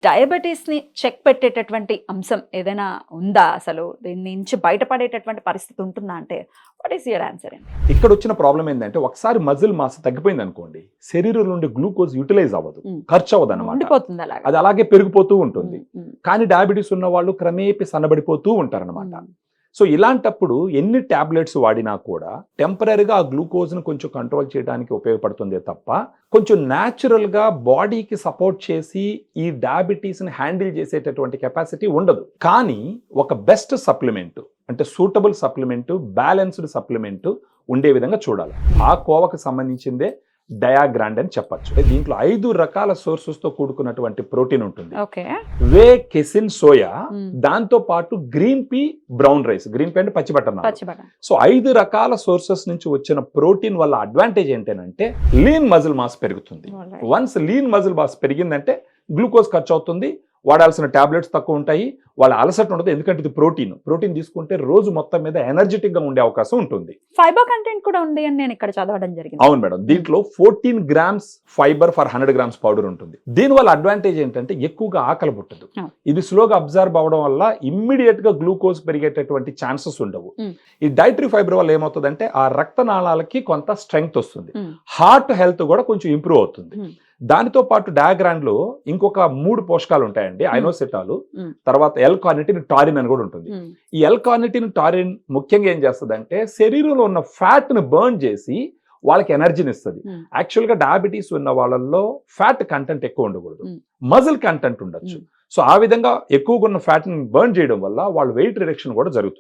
డయాబెటీస్‌ని check పెట్టేటటువంటి అంశం ఏదైనా ఉందా అసలు? దీని నుంచి బయటపడేటటువంటి పరిస్థితి ఉంటుందా అంటే, వాట్ ఈస్ యువర్ ఆన్సర్ అండి? ఇక్కడ వచ్చిన ప్రాబ్లం ఏంటంటే ఒకసారి మజిల్ మాస్ తగ్గిపోయింది అనుకోండి, శరీరం నుండి గ్లూకోజ్ యూటిలైజ్ అవ్వదు, ఖర్చు అవ్వదు అనమాట. ఉండిపోతుంది అలాగా. అది అలాగే పెరిగిపోతూ ఉంటుంది. కానీ డయాబెటీస్ ఉన్న వాళ్ళు క్రమేపీ సన్నబడిపోతూ ఉంటారనమాట. సో ఇలాంటప్పుడు ఎన్ని టాబ్లెట్స్ వాడినా కూడా టెంపరీగా ఆ గ్లూకోజ్ను కొంచెం కంట్రోల్ చేయడానికి ఉపయోగపడుతుందే తప్ప కొంచెం న్యాచురల్గా బాడీకి సపోర్ట్ చేసి ఈ డయాబెటీస్ని హ్యాండిల్ చేసేటటువంటి కెపాసిటీ ఉండదు. కానీ ఒక బెస్ట్ సప్లిమెంట్ అంటే సూటబుల్ సప్లిమెంట్, బ్యాలెన్స్డ్ సప్లిమెంట్ ఉండే విధంగా చూడాలి. ఆ కోవకు సంబంధించిందే డయాగ్రాండ్ అని చెప్పచ్చు. దీంట్లో 5 రకాల సోర్సెస్ తో కూడుకున్నటువంటి ప్రోటీన్ ఉంటుంది. వే, కెసిన్, సోయా, దాంతో పాటు green P, brown rice. Green P అంటే పచ్చిబట్టన. సో 5 రకాల సోర్సెస్ నుంచి వచ్చిన ప్రోటీన్ వల్ల అడ్వాంటేజ్ ఏంటంటే లీన్ మజిల్ మాస్ పెరుగుతుంది. వన్స్ లీన్ మజిల్ మాస్ పెరిగిందంటే గ్లూకోజ్ ఖర్చు అవుతుంది, వాడాల్సిన టాబ్లెట్స్ తక్కువ ఉంటాయి, వాళ్ళ అలసట ఉండదు. ఎందుకంటే ఇది ప్రోటీన్ తీసుకుంటే రోజు మొత్తం మీద ఎనర్జెటిక్ గా ఉండే అవకాశం ఉంటుంది. ఫైబర్ కంటెంట్ కూడా ఉంది అని నేను ఇక్కడ చదవడం జరిగింది. అవును మేడం, దీంట్లో 14 grams fibre for 100 grams powder ఉంటుంది. దీని వల్ల అడ్వాంటేజ్ ఏంటంటే ఎక్కువగా ఆకలి పుట్టదు. ఇది స్లోగా అబ్జర్వ్ అవడం వల్ల ఇమ్మీడియట్ గా గ్లూకోజ్ పెరిగేటటువంటి ఛాన్సెస్ ఉండవు. ఈ డైటరీ ఫైబర్ వల్ల ఏమవుతుందంటే ఆ రక్తనాళాలకి కొంత స్ట్రెంగ్త్ వస్తుంది, హార్ట్ హెల్త్ కూడా కొంచెం ఇంప్రూవ్ అవుతుంది. దానితో పాటు డయాగ్రాండ్ లో ఇంకొక 3 పోషకాలు ఉంటాయండి. ఐనోసిటాలు, తర్వాత L-కార్నిటిన్, టారిన్ అని కూడా ఉంటుంది. ఈ L-కార్నిటిన్, టారిన్ ముఖ్యంగా ఏం చేస్తుంది అంటే శరీరంలో ఉన్న ఫ్యాట్ ని బర్న్ చేసి వాళ్ళకి ఎనర్జీని ఇస్తుంది. యాక్చువల్ గా డయాబెటీస్ ఉన్న వాళ్ళల్లో ఫ్యాట్ కంటెంట్ ఎక్కువ ఉండకూడదు, మజిల్ కంటెంట్ ఉండొచ్చు. సో ఆ విధంగా ఎక్కువగా ఉన్న ఫ్యాట్ ని బర్న్ చేయడం వల్ల వాళ్ళ వెయిట్ రిడక్షన్ కూడా జరుగుతుంది.